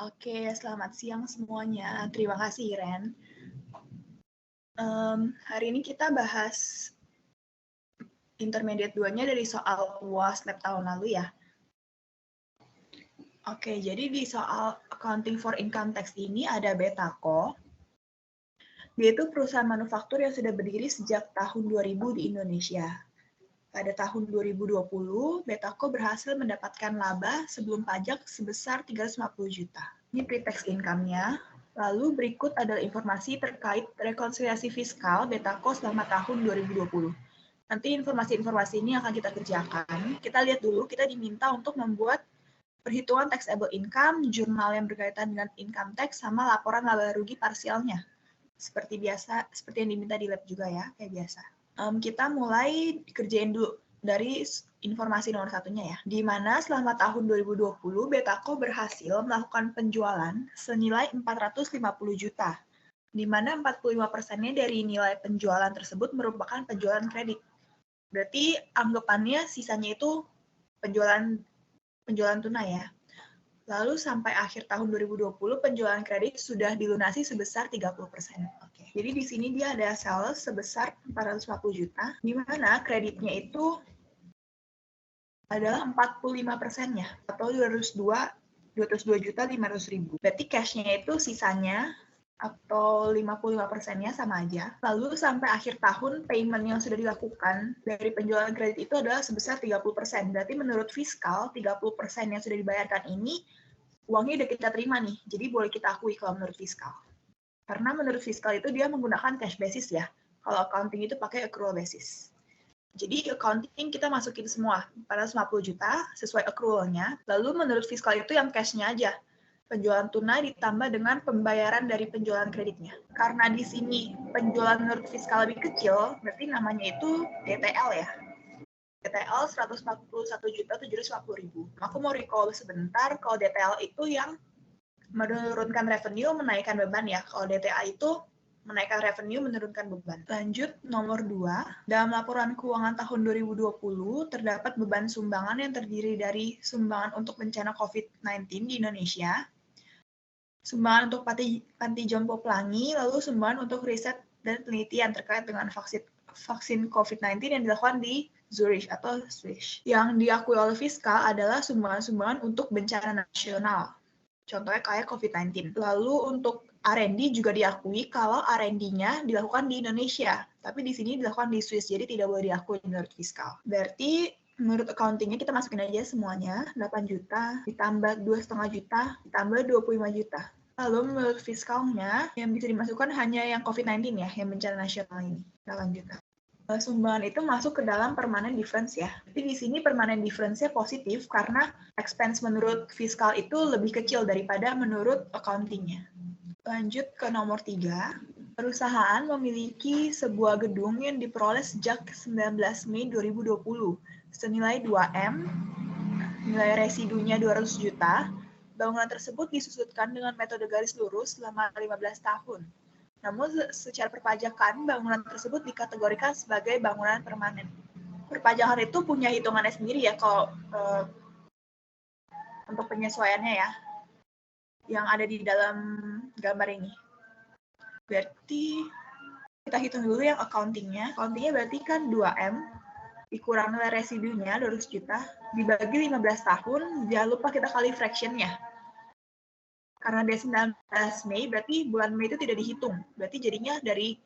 Oke, selamat siang semuanya. Terima kasih, Ren. Hari ini kita bahas intermediate 2-nya dari soal UAS lab tahun lalu ya. Oke, jadi di soal Accounting for Income Tax ini ada Betaco. Dia itu perusahaan manufaktur yang sudah berdiri sejak tahun 2000 di Indonesia. Pada tahun 2020, Betaco berhasil mendapatkan laba sebelum pajak sebesar 350 juta. Ini pre-tax income-nya. Lalu berikut adalah informasi terkait rekonsiliasi fiskal Betaco selama tahun 2020. Nanti informasi-informasi ini akan kita kerjakan. Kita lihat dulu, kita diminta untuk membuat perhitungan taxable income, jurnal yang berkaitan dengan income tax, sama laporan laba rugi parsialnya. Seperti biasa, seperti yang diminta di lab juga ya, kayak biasa. Kita mulai kerjain dulu dari informasi nomor satunya ya, di mana selama tahun 2020 Betaco berhasil melakukan penjualan senilai 450 juta, di mana 45%-nya dari nilai penjualan tersebut merupakan penjualan kredit. Berarti anggapannya sisanya itu penjualan tunai ya. Lalu sampai akhir tahun 2020 penjualan kredit sudah dilunasi sebesar 30%. Oke. Jadi di sini dia ada sales sebesar 450 juta, di mana kreditnya itu adalah 45%-nya atau 202.500.000. Berarti cash-nya itu sisanya atau 55%-nya sama aja. Lalu sampai akhir tahun payment yang sudah dilakukan dari penjualan kredit itu adalah sebesar 30%. Berarti menurut fiskal 30% yang sudah dibayarkan ini uangnya udah kita terima nih. Jadi boleh kita akui kalau menurut fiskal. Karena menurut fiskal itu dia menggunakan cash basis ya. Kalau accounting itu pakai accrual basis. Jadi accounting kita masukin semua 450 juta sesuai accrual-nya. Lalu menurut fiskal itu yang cash-nya aja. Penjualan tunai ditambah dengan pembayaran dari penjualan kreditnya. Karena di sini penjualan menurut fiskal lebih kecil, berarti namanya itu DTL ya. DTL 141.750.000. Aku mau recall sebentar, kalau DTL itu yang menurunkan revenue, menaikkan beban ya. Kalau DTA itu menaikkan revenue, menurunkan beban. Lanjut, nomor 2. Dalam laporan keuangan tahun 2020, terdapat beban sumbangan yang terdiri dari sumbangan untuk bencana COVID-19 di Indonesia, sumbangan untuk panti jompo pelangi, lalu sumbangan untuk riset dan penelitian terkait dengan vaksin COVID-19 yang dilakukan di Zurich atau Swiss. Yang diakui oleh fiskal adalah sumbangan-sumbangan untuk bencana nasional. Contohnya kayak COVID-19. Lalu untuk R&D juga diakui kalau R&D-nya dilakukan di Indonesia, tapi di sini dilakukan di Swiss, jadi tidak boleh diakui menurut fiskal. Berarti menurut accounting-nya kita masukin aja semuanya, 8 juta, ditambah 2,5 juta, ditambah 25 juta. Lalu menurut fiskalnya, yang bisa dimasukkan hanya yang COVID-19 ya, yang bencana nasional ini, 8 juta. Sumbangan itu masuk ke dalam permanent difference ya. Tapi di sini permanent difference-nya positif karena expense menurut fiskal itu lebih kecil daripada menurut accounting-nya. Lanjut ke nomor 3. Perusahaan memiliki sebuah gedung yang diperoleh sejak 19 Mei 2020 senilai 2M, nilai residunya 200 juta. Bangunan tersebut disusutkan dengan metode garis lurus selama 15 tahun. Namun secara perpajakan, bangunan tersebut dikategorikan sebagai bangunan permanen. Perpajakan itu punya hitungannya sendiri ya, kalau untuk penyesuaiannya ya, yang ada di dalam gambar ini. Berarti kita hitung dulu yang accounting-nya. Accounting-nya berarti kan 2M, dikurang nilai residunya 200 juta, dibagi 15 tahun, jangan lupa kita kali fraction-nya. Karena dia 19 Mei, berarti bulan Mei itu tidak dihitung. Berarti jadinya dari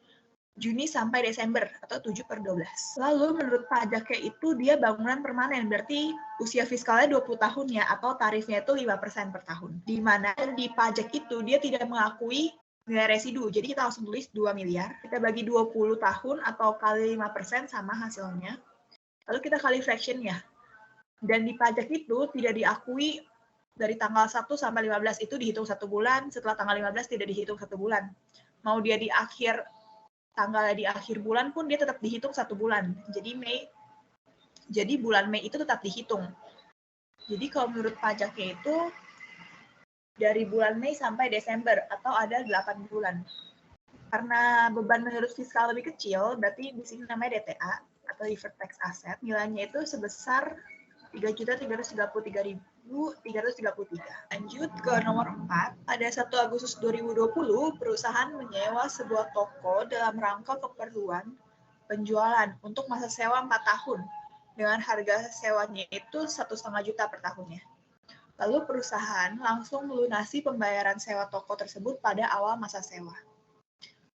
Juni sampai Desember, atau 7/12. Lalu menurut pajaknya itu dia bangunan permanen, berarti usia fiskalnya 20 tahun ya, atau tarifnya itu 5% per tahun. Di mana di pajak itu dia tidak mengakui nilai residu, jadi kita langsung tulis 2 miliar. Kita bagi 20 tahun atau kali 5% sama hasilnya. Lalu kita kali fraction ya. Dan di pajak itu tidak diakui dari tanggal 1 sampai 15 itu dihitung 1 bulan, setelah tanggal 15 tidak dihitung 1 bulan. Mau dia di akhir tanggalnya di akhir bulan pun dia tetap dihitung 1 bulan. Jadi bulan Mei itu tetap dihitung. Jadi kalau menurut pajaknya itu dari bulan Mei sampai Desember atau ada 8 bulan. Karena beban menurut fiskal lebih kecil, berarti di sini namanya DTA atau deferred tax asset. Nilainya itu sebesar 3.333.000. Lanjut ke nomor 4, pada 1 Agustus 2020, perusahaan menyewa sebuah toko dalam rangka keperluan penjualan untuk masa sewa 4 tahun, dengan harga sewanya itu 1,5 juta per tahunnya. Lalu perusahaan langsung melunasi pembayaran sewa toko tersebut pada awal masa sewa.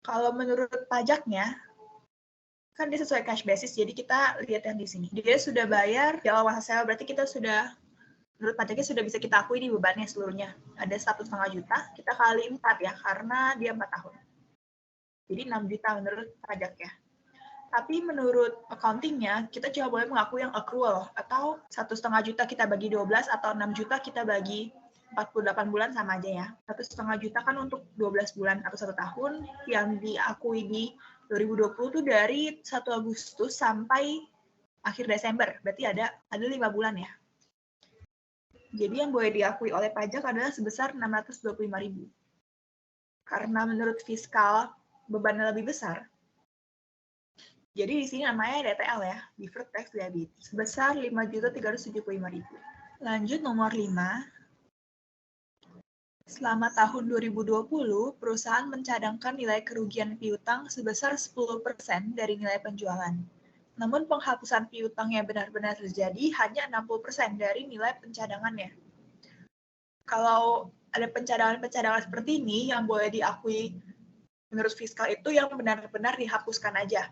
Kalau menurut pajaknya, kan dia sesuai cash basis, jadi kita lihat yang di sini. Dia sudah bayar di awal masa sewa, berarti kita sudah, menurut pajaknya sudah bisa kita akui di bebannya seluruhnya. Ada 1,5 juta, kita kali 4 ya, karena dia 4 tahun. Jadi 6 juta menurut pajaknya. Tapi menurut accounting-nya, kita cuma boleh mengaku yang accrual, atau 1,5 juta kita bagi 12, atau 6 juta kita bagi 48 bulan sama aja ya. 1,5 juta kan untuk 12 bulan atau 1 tahun, yang diakui di 2020 itu dari 1 Agustus sampai akhir Desember, berarti ada 5 bulan ya. Jadi yang boleh diakui oleh pajak adalah sebesar 625.000. Karena menurut fiskal bebannya lebih besar, jadi di sini namanya DTL ya, Deferred Tax Liability, sebesar 5.375.000. Lanjut nomor 5. Selama tahun 2020, perusahaan mencadangkan nilai kerugian piutang sebesar 10% dari nilai penjualan. Namun penghapusan piutang yang benar-benar terjadi hanya 60% dari nilai pencadangannya. Kalau ada pencadangan-pencadangan seperti ini yang boleh diakui menurut fiskal itu yang benar-benar dihapuskan aja.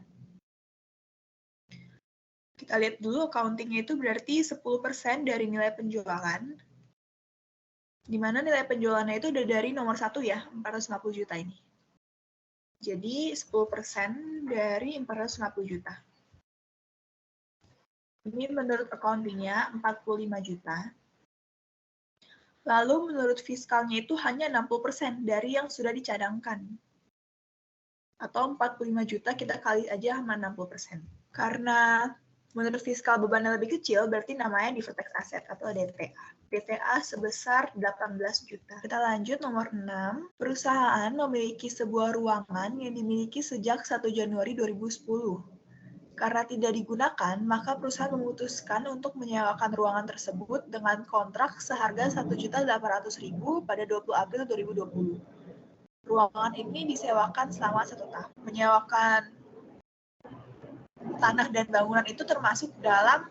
Kita lihat dulu accounting-nya itu berarti 10% dari nilai penjualan, di mana nilai penjualannya itu udah dari nomor 1 ya, 450 juta ini. Jadi 10% dari 450 juta. Ini menurut accounting-nya 45 juta. Lalu menurut fiskalnya itu hanya 60% dari yang sudah dicadangkan. Atau 45 juta kita kali aja sama 60%. Karena menurut fiskal bebannya lebih kecil, berarti namanya deferred tax asset atau DTA. DTA sebesar 18 juta. Kita lanjut nomor 6. Perusahaan memiliki sebuah ruangan yang dimiliki sejak 1 Januari 2010. Karena tidak digunakan, maka perusahaan memutuskan untuk menyewakan ruangan tersebut dengan kontrak seharga 1.800.000 pada 20 April 2020. Ruangan ini disewakan selama 1 tahun. Menyewakan tanah dan bangunan itu termasuk dalam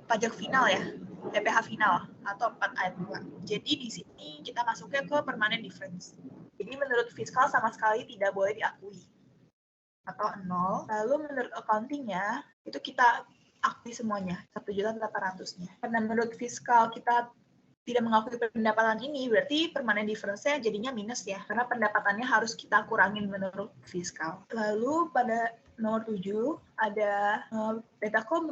pajak final ya, PPh final atau 4 ayat 2. Jadi di sini kita masuknya ke permanent difference. Jadi menurut fiskal sama sekali tidak boleh diakui atau 0. Lalu menurut accounting-nya itu kita akui semuanya, 1.800.000-nya. Karena menurut fiskal kita tidak mengakui pendapatan ini, berarti permanent difference-nya jadinya minus ya, karena pendapatannya harus kita kurangin menurut fiskal. Lalu pada nomor 7, ada Betako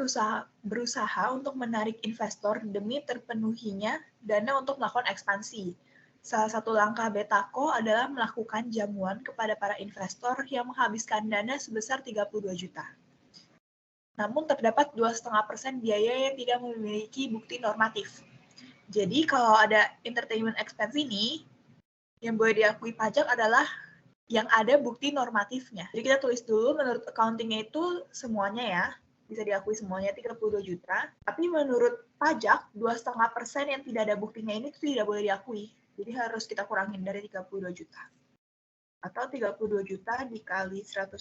berusaha untuk menarik investor demi terpenuhinya dana untuk melakukan ekspansi. Salah satu langkah Betako adalah melakukan jamuan kepada para investor yang menghabiskan dana sebesar 32 juta. Namun terdapat 2,5% biaya yang tidak memiliki bukti normatif. Jadi kalau ada entertainment expense ini, yang boleh diakui pajak adalah yang ada bukti normatifnya. Jadi kita tulis dulu menurut accounting-nya itu semuanya ya, bisa diakui semuanya 32 juta. Tapi menurut pajak, 2,5% yang tidak ada buktinya ini itu tidak boleh diakui. Jadi harus kita kurangin dari 32 juta. Atau 32 juta dikali 100%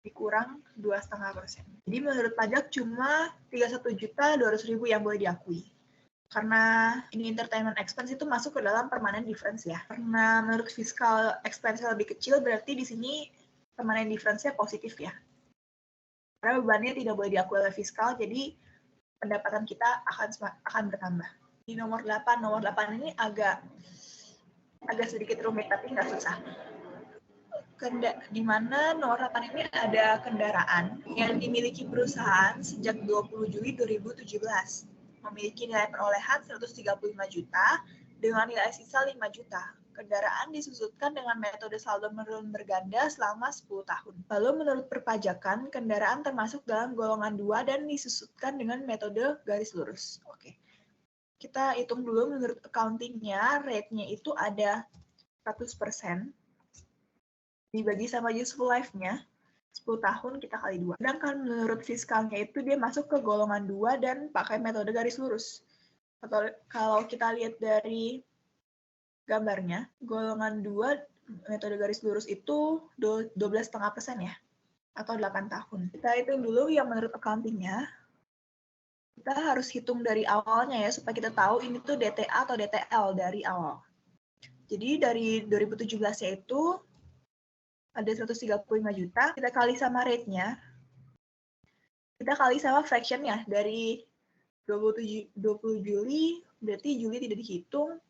dikurang 2,5%. Jadi menurut pajak cuma 31.200.000 yang boleh diakui. Karena ini entertainment expense itu masuk ke dalam permanent difference ya. Karena menurut fiskal expense lebih kecil, berarti di sini permanent difference-nya positif ya. Karena bebannya tidak boleh diakui oleh fiskal, jadi pendapatan kita akan bertambah. Di nomor 8 ini agak sedikit rumit, tapi nggak susah. Di mana nomor 8 ini ada kendaraan yang dimiliki perusahaan sejak 20 Juli 2017. Memiliki nilai perolehan 135 juta dengan nilai sisa 5 juta. Kendaraan disusutkan dengan metode saldo menurun berganda selama 10 tahun. Lalu menurut perpajakan, kendaraan termasuk dalam golongan 2 dan disusutkan dengan metode garis lurus. Oke. Kita hitung dulu menurut accounting-nya, rate-nya itu ada 100%. Dibagi sama useful life-nya, 10 tahun kita kali 2. Sedangkan menurut fiskalnya itu dia masuk ke golongan 2 dan pakai metode garis lurus. Atau kalau kita lihat dari gambarnya, golongan 2 metode garis lurus itu 12,5% ya, atau 8 tahun. Kita hitung dulu yang menurut accounting-nya. Kita harus hitung dari awalnya ya, supaya kita tahu ini tuh DTA atau DTL dari awal. Jadi dari 2017 itu ada 135 juta, kita kali sama rate-nya, kita kali sama fraction-nya. Dari 20 Juli, berarti Juli tidak dihitung,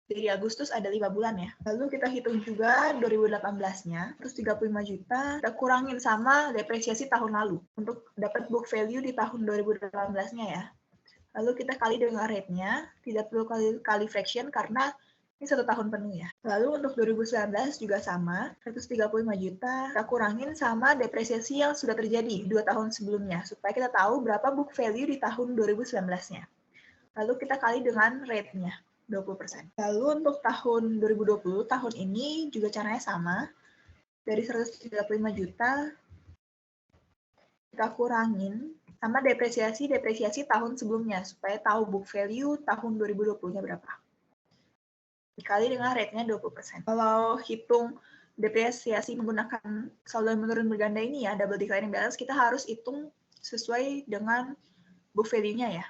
dari Agustus ada 5 bulan ya. Lalu kita hitung juga 2018-nya, terus 35 juta, kita kurangin sama depresiasi tahun lalu untuk dapat book value di tahun 2018-nya ya. Lalu kita kali dengan rate-nya, tidak perlu kali fraction karena ini 1 tahun penuh ya. Lalu untuk 2019 juga sama, 135 juta, kita kurangin sama depresiasi yang sudah terjadi 2 tahun sebelumnya, supaya kita tahu berapa book value di tahun 2019-nya. Lalu kita kali dengan rate-nya, 20%. Lalu untuk tahun 2020, tahun ini juga caranya sama. Dari 135 juta, kita kurangin sama depresiasi tahun sebelumnya, supaya tahu book value tahun 2020-nya berapa. Dikali dengan rate-nya 20%. Kalau hitung depresiasi menggunakan saldo menurun berganda ini ya, double declining balance, kita harus hitung sesuai dengan book value-nya ya.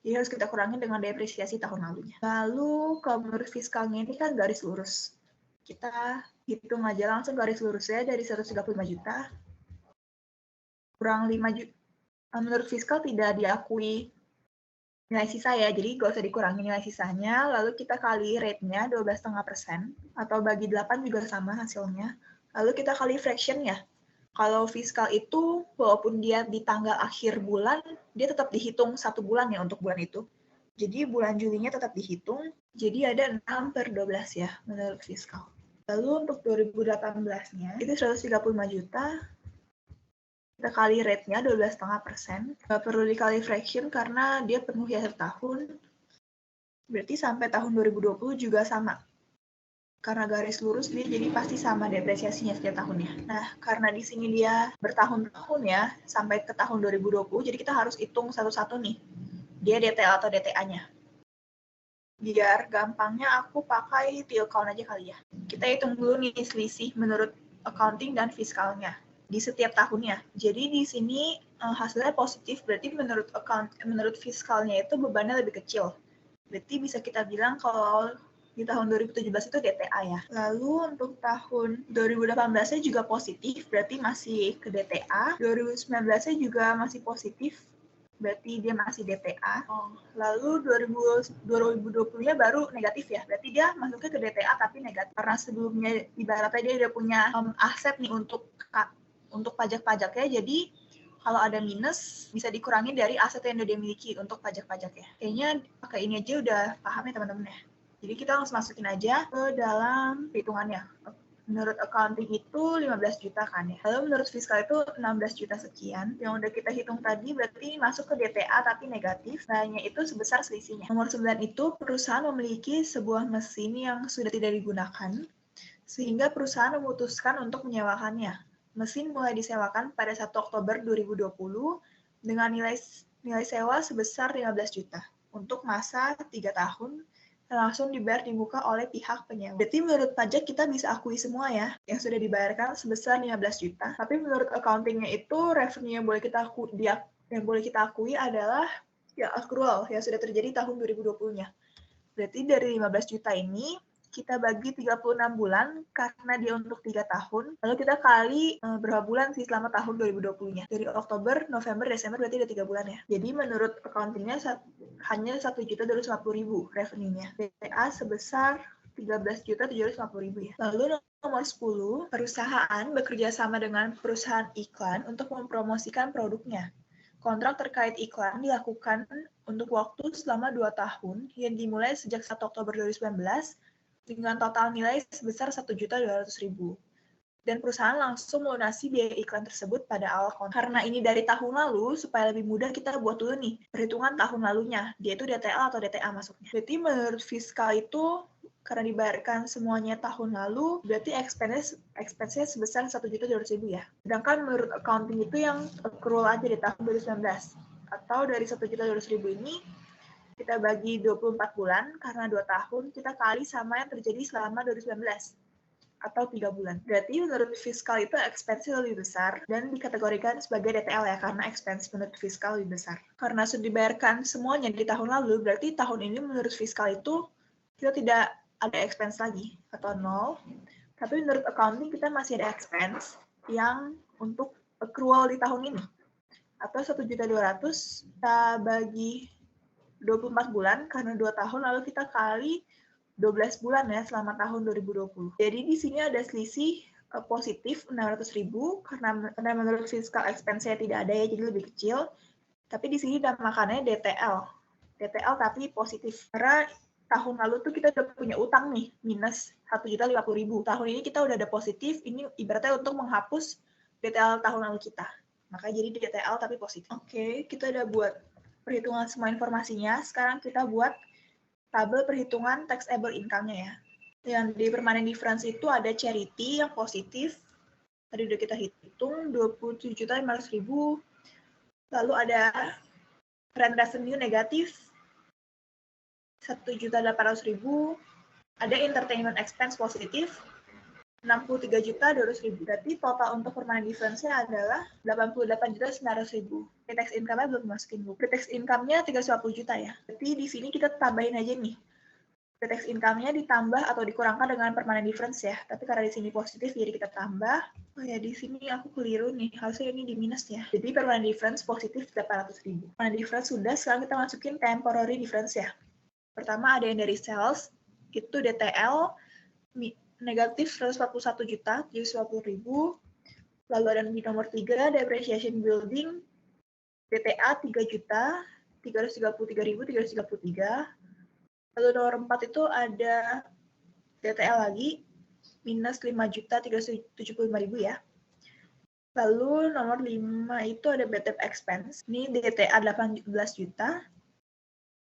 Jadi harus kita kurangin dengan depresiasi tahun lalunya. Lalu kalau menurut fiskalnya ini kan garis lurus. Kita hitung aja langsung garis lurusnya dari 135 juta. Kurang 5 juta. Menurut fiskal tidak diakui nilai sisa ya, jadi nggak usah dikurangi nilai sisanya. Lalu kita kali rate-nya 12,5%. Atau bagi 8 juga sama hasilnya. Lalu kita kali fraction-nya. Kalau fiskal itu, walaupun dia di tanggal akhir bulan, dia tetap dihitung 1 bulan ya untuk bulan itu. Jadi bulan Julinya tetap dihitung, jadi ada 6/12 ya menurut fiskal. Lalu untuk 2018-nya, itu 135 juta, kita kali rate-nya 12,5%. Nggak perlu dikali fraction karena dia penuh ya setahun, berarti sampai tahun 2020 juga sama. Karena garis lurus dia jadi pasti sama depresiasinya setiap tahunnya. Nah, karena di sini dia bertahun-tahun ya, sampai ke tahun 2020, jadi kita harus hitung satu-satu nih. Dia DTL atau DTA-nya. Biar gampangnya aku pakai T account aja kali ya. Kita hitung dulu nih selisih menurut accounting dan fiskalnya di setiap tahunnya. Jadi di sini hasilnya positif, berarti menurut fiskalnya itu bebannya lebih kecil. Berarti bisa kita bilang kalau di tahun 2017 itu DTA ya. Lalu untuk tahun 2018-nya juga positif, berarti masih ke DTA. 2019-nya juga masih positif, berarti dia masih DTA. Lalu 2020-nya baru negatif ya, berarti dia masuknya ke DTA tapi negatif. Karena sebelumnya ibaratnya dia udah punya aset nih untuk pajak-pajaknya, jadi kalau ada minus bisa dikurangi dari aset yang udah dia miliki untuk pajak-pajaknya. Kayaknya pakai ini aja udah paham ya teman-teman ya. Jadi kita langsung masukin aja ke dalam hitungannya. Menurut accounting itu 15 juta kan ya. Lalu menurut fiskal itu 16 juta sekian. Yang udah kita hitung tadi berarti masuk ke DTA tapi negatif. Nilainya itu sebesar selisihnya. Nomor 9 itu perusahaan memiliki sebuah mesin yang sudah tidak digunakan, sehingga perusahaan memutuskan untuk menyewakannya. Mesin mulai disewakan pada 1 Oktober 2020 dengan nilai sewa sebesar 15 juta untuk masa 3 tahun dan langsung dibayar di muka oleh pihak penyewa. Berarti menurut pajak kita bisa akui semua ya yang sudah dibayarkan sebesar 15 juta. Tapi menurut accounting-nya itu revenue yang boleh kita akui adalah ya accrual yang sudah terjadi tahun 2020-nya. Berarti dari 15 juta ini kita bagi 36 bulan karena dia untuk 3 tahun. Lalu kita kali berapa bulan sih selama tahun 2020-nya. Dari Oktober, November, Desember berarti ada 3 bulan ya. Jadi menurut accounting-nya hanya 1.250.000 revenue-nya. DTA sebesar 13.750.000 ya. Lalu nomor 10, perusahaan bekerja sama dengan perusahaan iklan untuk mempromosikan produknya. Kontrak terkait iklan dilakukan untuk waktu selama 2 tahun yang dimulai sejak 1 Oktober 2019 dengan total nilai sebesar 1.200.000. Dan perusahaan langsung melunasi biaya iklan tersebut pada awal kontrak. Karena ini dari tahun lalu, supaya lebih mudah kita buat dulu nih perhitungan tahun lalunya, dia itu DTL atau DTA masuknya. Berarti menurut fiskal itu karena dibayarkan semuanya tahun lalu, berarti expense-nya sebesar 1.200.000 ya. Sedangkan menurut accounting itu yang accrual aja di tahun 2019. Atau dari 1.200.000 ini, kita bagi 24 bulan, karena 2 tahun, kita kali sama yang terjadi selama 2019, atau 3 bulan. Berarti menurut fiskal itu expense lebih besar, dan dikategorikan sebagai DTL ya, karena expense menurut fiskal lebih besar. Karena sudah dibayarkan semuanya di tahun lalu, berarti tahun ini menurut fiskal itu kita tidak ada expense lagi, atau nol. Tapi menurut accounting kita masih ada expense yang untuk accrual di tahun ini. Atau 1.200.000 kita bagi 24 bulan karena 2 tahun, lalu kita kali 12 bulan ya selama tahun 2020. Jadi di sini ada selisih positif 600.000 karena menurut fiscal expense saya tidak ada ya, jadi lebih kecil. Tapi di sini dinamakannya DTL. DTL tapi positif. Karena tahun lalu tuh kita udah punya utang nih, minus 1.050.000. Tahun ini kita udah ada positif, ini ibaratnya untuk menghapus DTL tahun lalu kita. Makanya jadi DTL tapi positif. Oke, kita udah buat perhitungan semua informasinya. Sekarang kita buat tabel perhitungan taxable income-nya ya. Yang di permanent difference itu ada charity yang positif. Tadi udah kita hitung, 27.500.000. Lalu ada rent revenue negatif, 1.800.000, ada entertainment expense positif, 63.200.000. Berarti total untuk permanent difference-nya adalah 88.900.000. Pre-tax income-nya belum masukin bu. Pre-tax income-nya 350 juta ya. Berarti di sini kita tambahin aja nih. Pre-tax income-nya ditambah atau dikurangkan dengan permanent difference ya. Tapi karena di sini positif, jadi kita tambah. Oh ya, di sini aku keliru nih. Harusnya ini di minus ya. Jadi permanent difference positif 800.000. Permanent difference sudah, sekarang kita masukin temporary difference ya. Pertama ada yang dari sales, itu DTL negatif 141.750.000. Lalu ada di nomor 3, depreciation building, DTA 3.333.333. Lalu nomor 4 itu ada DTL lagi, minus 5.375.000 ya. Lalu nomor 5 itu ada bad debt expense, ini DTA 18 juta.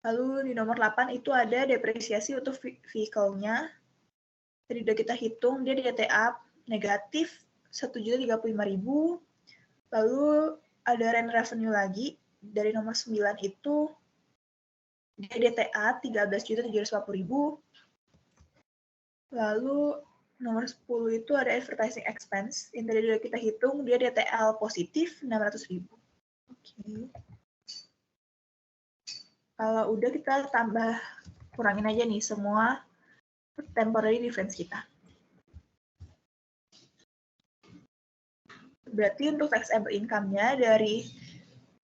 Lalu di nomor 8 itu ada depresiasi untuk vehicle-nya. Tadi udah kita hitung, dia DTA negatif 1.035.000. Lalu ada rent revenue lagi, dari nomor 9 itu dia DTA 13.750.000. Lalu nomor 10 itu ada advertising expense, yang tadi udah kita hitung, dia DTL positif 600.000. Oke. Kalau udah kita tambah, kurangin aja nih semua temporary difference kita. Berarti untuk taxable income-nya dari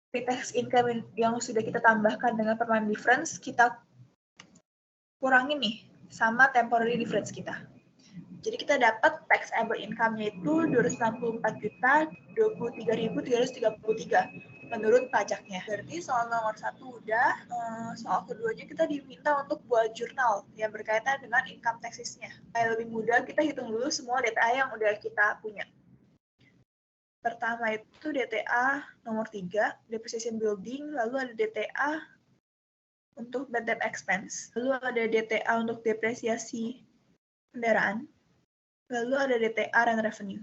pre-tax income yang sudah kita tambahkan dengan permanent difference, kita kurangin nih sama temporary difference kita. Jadi kita dapat taxable income-nya itu 294.023.333 menurut pajaknya. Berarti soal nomor 1 udah, soal keduanya kita diminta untuk buat jurnal yang berkaitan dengan income taxes-nya. Supaya lebih mudah, kita hitung dulu semua DTA yang udah kita punya. Pertama itu DTA nomor 3, depreciation building, lalu ada DTA untuk bad debt expense, lalu ada DTA untuk depresiasi kendaraan, lalu ada DTA rent revenue.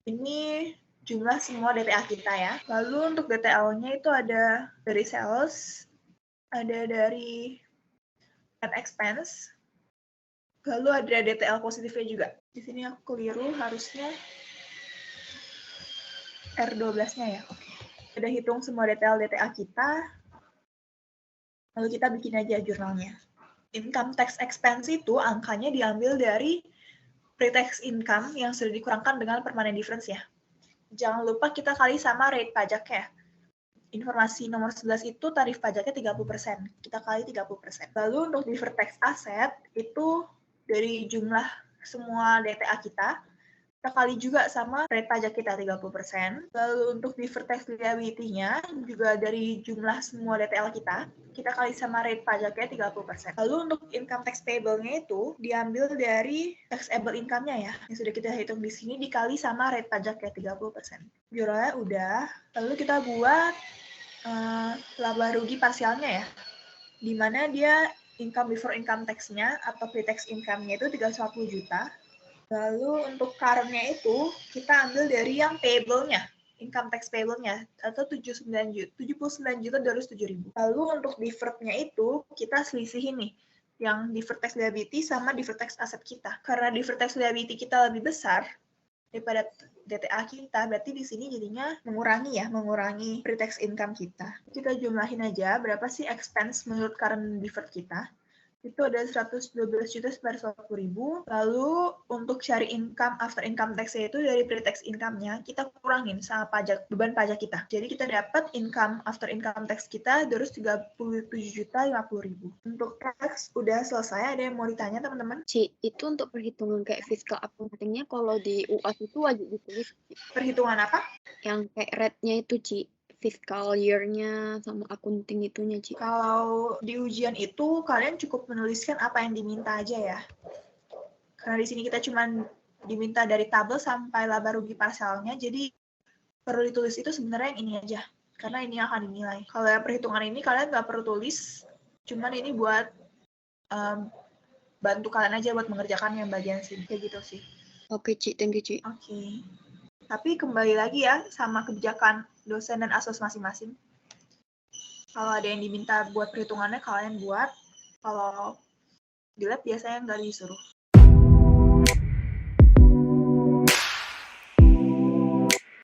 Ini jumlah semua DTA kita ya. Lalu untuk DTL-nya itu ada dari sales, ada dari rent expense, lalu ada DTL positifnya juga. Di sini aku keliru, harusnya R12-nya ya. Oke. Udah hitung semua DTA kita, lalu kita bikin aja jurnalnya. Income tax expense itu angkanya diambil dari pre-tax income yang sudah dikurangkan dengan permanent difference ya. Jangan lupa kita kali sama rate pajaknya. Informasi nomor 11 itu tarif pajaknya 30%. Kita kali 30%. Lalu untuk deferred tax asset itu dari jumlah semua DTA kita kali juga sama rate pajak kita 30%. Lalu untuk deferred tax liability-nya juga dari jumlah semua DTL kita kali sama rate pajaknya 30%. Lalu untuk income tax payable-nya itu diambil dari taxable income-nya ya, yang sudah kita hitung di sini dikali sama rate pajaknya 30%. Jurnalnya udah, lalu kita buat laba rugi parsialnya ya, di mana dia income before income tax-nya atau pre-tax income-nya itu 350 juta. Lalu untuk current-nya itu kita ambil dari yang payable-nya. income tax payable-nya atau 79.207.000. Lalu untuk deferred-nya itu kita selisihin nih yang deferred tax liability sama deferred tax asset kita. Karena deferred tax liability kita lebih besar daripada DTA kita, berarti di sini jadinya mengurangi pre-tax income kita. Kita jumlahin aja berapa sih expense menurut current deferred kita. Itu ada 112.940.000. Lalu untuk cari income after income tax-nya itu dari pre-tax income-nya kita kurangin sama beban pajak kita. Jadi kita dapat income after income tax kita 237.050.000. Untuk tax udah selesai. Ada yang mau ditanya teman-teman? Ci, itu untuk perhitungan kayak fiscal accounting-nya kalau di UAS itu wajib ditulis. Perhitungan apa? Yang kayak rate-nya itu, Ci. Fiscal year-nya sama accounting itunya, Ci. Kalau di ujian itu kalian cukup menuliskan apa yang diminta aja ya. Karena di sini kita cuma diminta dari tabel sampai laba rugi parsialnya, jadi perlu ditulis itu sebenarnya yang ini aja. Karena ini akan dinilai. Kalau yang perhitungan ini kalian nggak perlu tulis, cuman ini buat bantu kalian aja buat mengerjakan yang bagian sini. Kayak gitu sih. Oke, Ci. Thank you, Ci. Oke. Tapi kembali lagi ya sama kebijakan dosen dan asos masing-masing. Kalau ada yang diminta buat perhitungannya, kalian buat. Kalau di lab biasanya nggak disuruh.